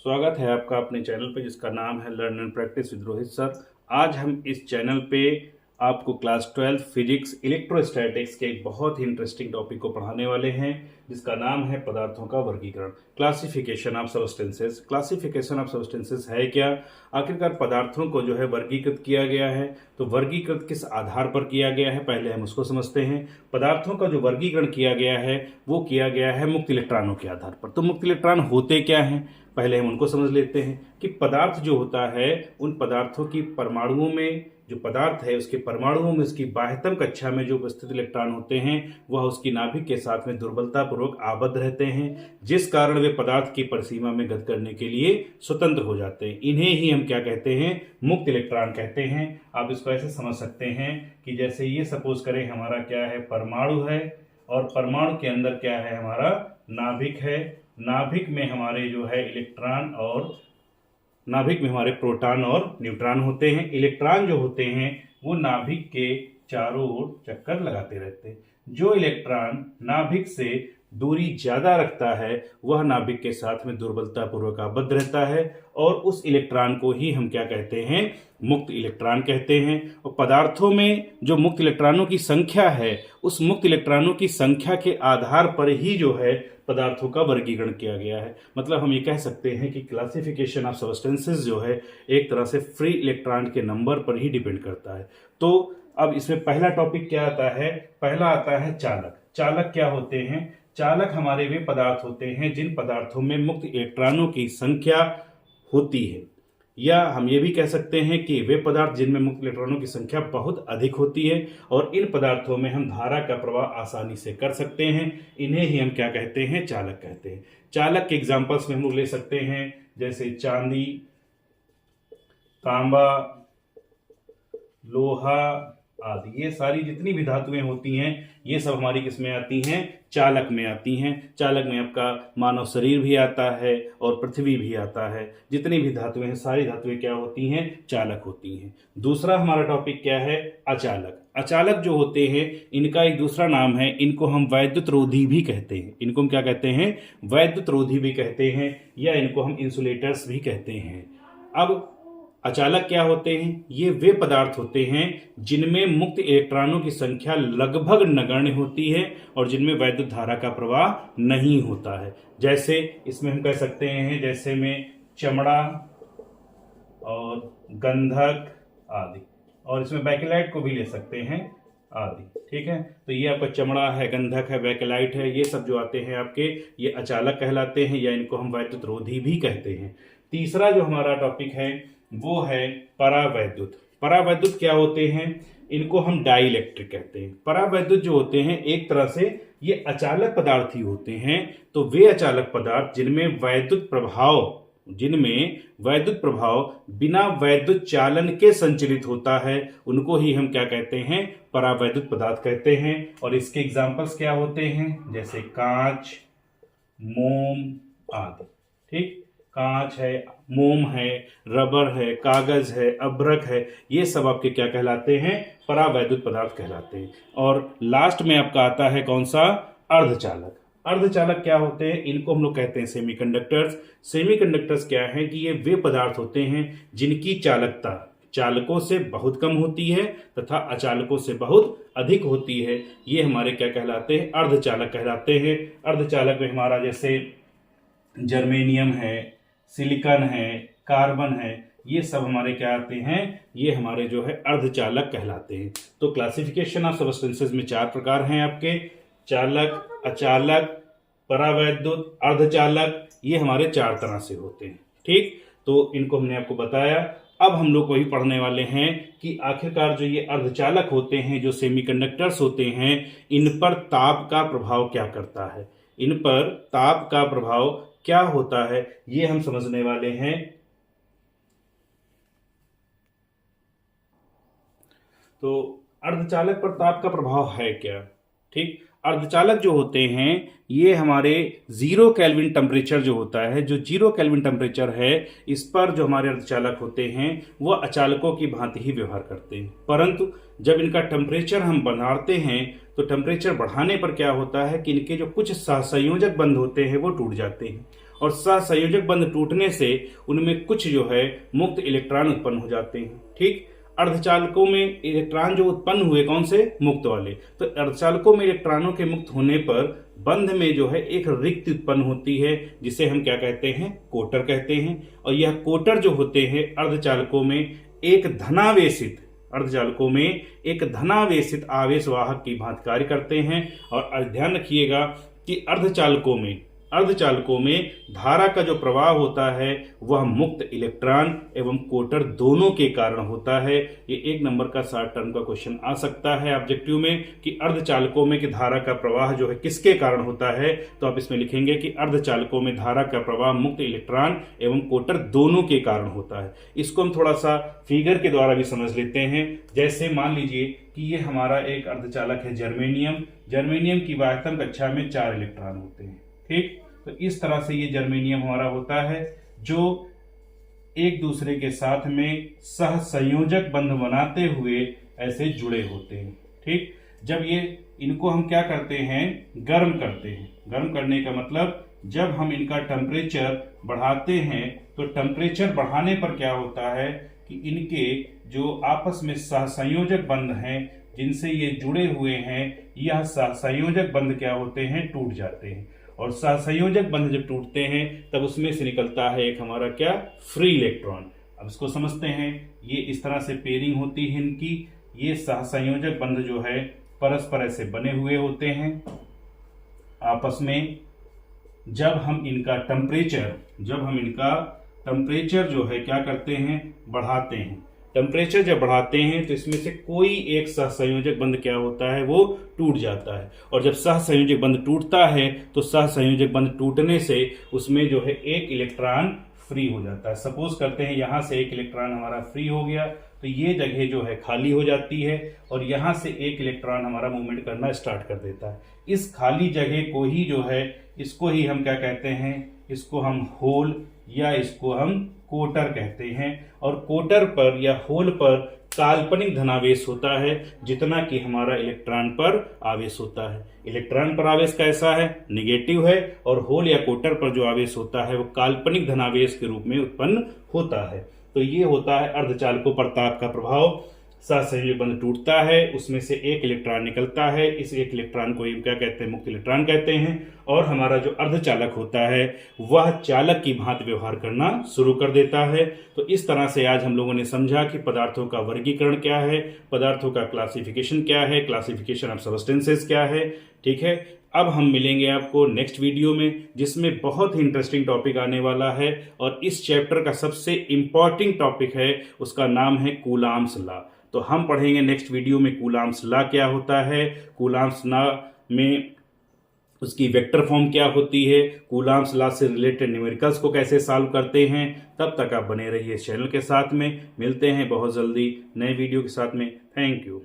स्वागत है आपका अपने चैनल पे जिसका नाम है learn and practice with Rohit sir. आज हम इस चैनल पे आपको क्लास 12 फिजिक्स इलेक्ट्रोस्टैटिक्स के एक बहुत ही इंटरेस्टिंग टॉपिक को पढ़ाने वाले हैं जिसका नाम है पदार्थों का वर्गीकरण, classification of substances. Classification of substances है क्या? आखिरकार पदार्थों को जो है वर्गीकृत किया गया है, तो वर्गीकृत किस आधार पर किया गया है पहले हम उसको समझते हैं। पदार्थों का जो वर्गीकरण किया गया है वो किया गया है मुक्त इलेक्ट्रॉनों के आधार पर। तो मुक्त इलेक्ट्रॉन होते क्या हैं पहले हम उनको समझ लेते हैं कि पदार्थ जो होता है उन पदार्थों की परमाणुओं में, जो पदार्थ है उसके परमाणुओं में उसकी बाह्यतम कक्षा में जो उपस्थित इलेक्ट्रॉन होते हैं वह उसकी नाभिक के साथ में दुर्बलता पूर्वक आबद्ध रहते हैं, जिस कारण वे पदार्थ की परिसीमा में गति करने के लिए स्वतंत्र हो जाते हैं। इन्हें ही हम क्या कहते हैं? मुक्त इलेक्ट्रॉन कहते हैं। आप इसको ऐसे समझ सकते हैं कि जैसे ये सपोज करें हमारा क्या है, परमाणु है, और परमाणु के अंदर क्या है, हमारा नाभिक है। नाभिक में हमारे जो है इलेक्ट्रॉन और नाभिक में हमारे प्रोटॉन और न्यूट्रॉन होते हैं। इलेक्ट्रॉन जो होते हैं वो नाभिक के चारों ओर चक्कर लगाते रहते हैं। जो इलेक्ट्रॉन नाभिक से दूरी ज्यादा रखता है वह नाभिक के साथ में दुर्बलता पूर्वक आबद्ध रहता है, और उस इलेक्ट्रॉन को ही हम क्या कहते हैं? मुक्त इलेक्ट्रॉन कहते हैं। और पदार्थों में जो मुक्त इलेक्ट्रॉनों की संख्या है उस मुक्त इलेक्ट्रॉनों की संख्या के आधार पर ही जो है पदार्थों का वर्गीकरण किया गया है। मतलब हम ये कह सकते हैं कि क्लासिफिकेशन ऑफ सब्सटेंसेस जो है एक तरह से फ्री इलेक्ट्रॉन के नंबर पर ही डिपेंड करता है। तो अब इसमें पहला टॉपिक क्या आता है? पहला आता है चालक। चालक क्या होते हैं? चालक हमारे वे पदार्थ होते हैं जिन पदार्थों में मुक्त इलेक्ट्रॉनों की संख्या होती है, या हम ये भी कह सकते हैं कि वे पदार्थ जिनमें मुक्त इलेक्ट्रॉनों की संख्या बहुत अधिक होती है, और इन पदार्थों में हम धारा का प्रवाह आसानी से कर सकते हैं। इन्हें ही हम क्या कहते हैं? चालक कहते हैं। चालक के एग्जांपल्स में हम लोग ले सकते हैं जैसे चांदी, तांबा, लोहा आदि। ये सारी जितनी भी धातुएं होती हैं ये सब हमारी किस में आती हैं? चालक में आती हैं। चालक में आपका मानव शरीर भी आता है और पृथ्वी भी आता है। जितनी भी धातुएं हैं सारी धातुएं क्या होती हैं? चालक होती हैं। दूसरा हमारा टॉपिक क्या है? अचालक। अचालक जो होते हैं इनका एक दूसरा नाम है, इनको हम वैद्युत रोधी भी कहते हैं। इनको हम क्या कहते हैं? वैद्युत रोधी भी कहते हैं, या इनको हम इंसुलेटर्स भी कहते हैं। अब अचालक क्या होते हैं? ये वे पदार्थ होते हैं जिनमें मुक्त इलेक्ट्रॉनों की संख्या लगभग नगण्य होती है और जिनमें वैद्युत धारा का प्रवाह नहीं होता है। जैसे इसमें हम कह सकते हैं जैसे में चमड़ा और गंधक आदि, और इसमें बैकेलाइट को भी ले सकते हैं आदि। ठीक है, तो ये आपका चमड़ा है, गंधक है, बैकेलाइट है, ये सब जो आते हैं आपके ये अचालक कहलाते हैं, या इनको हम वैद्युत रोधी भी कहते हैं। तीसरा जो हमारा टॉपिक है वो है परावैद्युत। परावैद्युत क्या होते हैं? इनको हम डाई इलेक्ट्रिक कहते हैं। परावैद्युत जो होते हैं एक तरह से ये अचालक पदार्थ ही होते हैं। तो वे अचालक पदार्थ जिनमें वैद्युत प्रभाव बिना वैद्युत चालन के संचलित होता है उनको ही हम क्या कहते हैं? परावैद्युत पदार्थ कहते हैं। और इसके एग्जांपल्स क्या होते हैं? जैसे कांच, मोम आदि। ठीक, कांच है, मोम है, रबर है, कागज है, अभ्रक है, ये सब आपके क्या कहलाते हैं? परावैद्युत पदार्थ कहलाते हैं। और लास्ट में आपका आता है कौन सा? अर्धचालक। अर्धचालक क्या होते हैं? इनको हम लोग कहते हैं सेमीकंडक्टर्स। सेमीकंडक्टर्स क्या है कि ये वे पदार्थ होते हैं जिनकी चालकता चालकों से बहुत कम होती है तथा अचालकों से बहुत अधिक होती है। ये हमारे क्या कहलाते हैं? अर्धचालक कहलाते हैं। अर्धचालक में हमारा जैसे जर्मेनियम है, सिलिकॉन है, कार्बन है, ये सब हमारे क्या आते हैं? ये हमारे जो है अर्धचालक कहलाते हैं। तो क्लासिफिकेशन ऑफ सब्सटेंसेस में 4 प्रकार हैं आपके: चालक, अचालक, परावैद्युत, अर्धचालक। ये हमारे 4 तरह से होते हैं। ठीक, तो इनको हमने आपको बताया। अब हम लोग वही पढ़ने वाले हैं कि आखिरकार जो ये अर्धचालक होते हैं, जो सेमीकंडक्टर्स होते हैं, इन पर ताप का प्रभाव क्या करता है, इन पर ताप का प्रभाव क्या होता है, ये हम समझने वाले हैं। तो अर्धचालक पर ताप का प्रभाव है क्या? ठीक, अर्धचालक जो होते हैं ये हमारे 0 केल्विन टेम्परेचर जो होता है, जो 0 केल्विन टेम्परेचर है, इस पर जो हमारे अर्धचालक होते हैं वह अचालकों की भांति ही व्यवहार करते हैं। परंतु जब इनका टेम्परेचर हम बढ़ाते हैं तो टेम्परेचर बढ़ाने पर क्या होता है कि इनके जो कुछ सहसंयोजक बंध होते हैं वो टूट जाते हैं, और सहसंयोजक बंध टूटने से उनमें कुछ जो है मुक्त इलेक्ट्रॉन उत्पन्न हो जाते हैं। ठीक, अर्धचालकों में इलेक्ट्रॉन जो उत्पन्न हुए कौन से, मुक्त वाले। तो अर्धचालकों में इलेक्ट्रॉनों के मुक्त होने पर बंध में जो है एक रिक्ति उत्पन्न होती है, जिसे हम क्या कहते हैं, कोटर कहते हैं। और यह कोटर जो होते हैं अर्धचालकों में एक धनावेशित आवेश वाहक की भांति कार्य करते हैं। और ध्यान रखिएगा कि अर्धचालकों में धारा का जो प्रवाह होता है वह मुक्त इलेक्ट्रॉन एवं कोटर दोनों के कारण होता है। ये 1 नंबर का शॉर्ट टर्म का क्वेश्चन आ सकता है ऑब्जेक्टिव में कि अर्धचालकों में कि धारा का प्रवाह जो है किसके कारण होता है। तो आप इसमें लिखेंगे कि अर्धचालकों में धारा का प्रवाह मुक्त इलेक्ट्रॉन एवं कोटर दोनों के कारण होता है। इसको हम थोड़ा सा फिगर के द्वारा भी समझ लेते हैं। जैसे मान लीजिए कि ये हमारा एक अर्धचालक है जर्मेनियम की वायतन कक्षा में 4 इलेक्ट्रॉन होते हैं। ठीक, तो इस तरह से ये जर्मेनियम हमारा होता है जो एक दूसरे के साथ में सहसंयोजक बंध बनाते हुए ऐसे जुड़े होते हैं। ठीक, जब ये इनको हम क्या करते हैं, गर्म करते हैं। गर्म करने का मतलब जब हम इनका टेम्परेचर बढ़ाते हैं तो टेम्परेचर बढ़ाने पर क्या होता है कि इनके जो आपस में सहसंयोजक बंध हैं जिनसे ये जुड़े हुए हैं, यह सहसंयोजक बंध क्या होते हैं, टूट जाते हैं। और सहसंयोजक बंध जब टूटते हैं तब उसमें से निकलता है एक हमारा क्या, फ्री इलेक्ट्रॉन। अब इसको समझते हैं। ये इस तरह से पेयरिंग होती है इनकी। ये सहसंयोजक बंध जो है परस्पर ऐसे बने हुए होते हैं आपस में। जब हम इनका टेम्परेचर जो है क्या करते हैं, बढ़ाते हैं। टेम्परेचर जब बढ़ाते हैं तो इसमें से कोई एक सहसंयोजक बंध क्या होता है, वो टूट जाता है। और जब सहसंयोजक बंध टूटता है तो सहसंयोजक बंध टूटने से उसमें जो है एक इलेक्ट्रॉन फ्री हो जाता है। सपोज करते हैं यहां से एक इलेक्ट्रॉन हमारा फ्री हो गया तो ये जगह जो है खाली हो जाती है और यहां से एक इलेक्ट्रॉन हमारा मूवमेंट करना स्टार्ट कर देता है। इस खाली जगह को ही जो है, इसको ही हम क्या कहते हैं, इसको हम होल या इसको हम कोटर कहते हैं। और कोटर पर या होल पर काल्पनिक धनावेश होता है जितना कि हमारा इलेक्ट्रॉन पर आवेश होता है। इलेक्ट्रॉन पर आवेश कैसा है, निगेटिव है। और होल या कोटर पर जो आवेश होता है वो काल्पनिक धनावेश के रूप में उत्पन्न होता है। तो ये होता है अर्धचालकों पर ताप का प्रभाव। सहसंयोजक बंध टूटता है, उसमें से एक इलेक्ट्रॉन निकलता है। इस एक इलेक्ट्रॉन को क्या कहते हैं, मुक्त इलेक्ट्रॉन कहते हैं। और हमारा जो अर्धचालक होता है वह चालक की भांति व्यवहार करना शुरू कर देता है। तो इस तरह से आज हम लोगों ने समझा कि पदार्थों का वर्गीकरण क्या है, पदार्थों का क्लासिफिकेशन क्या है, क्लासिफिकेशन ऑफ सब्सटेंसेस क्या है। ठीक है, अब हम मिलेंगे आपको नेक्स्ट वीडियो में जिसमें बहुत ही इंटरेस्टिंग टॉपिक आने वाला है। और इस चैप्टर का सबसे इंपॉर्टेंट टॉपिक है, उसका नाम है कूलाम्स लॉ। तो हम पढ़ेंगे नेक्स्ट वीडियो में कूलाम्स लॉ क्या होता है, कूलाम्स लॉ में उसकी वेक्टर फॉर्म क्या होती है, कूलाम्स लॉ से रिलेटेड न्यूमेरिकल्स को कैसे सॉल्व करते हैं। तब तक आप बने रहिए इस चैनल के साथ में। मिलते हैं बहुत जल्दी नए वीडियो के साथ में। Thank you.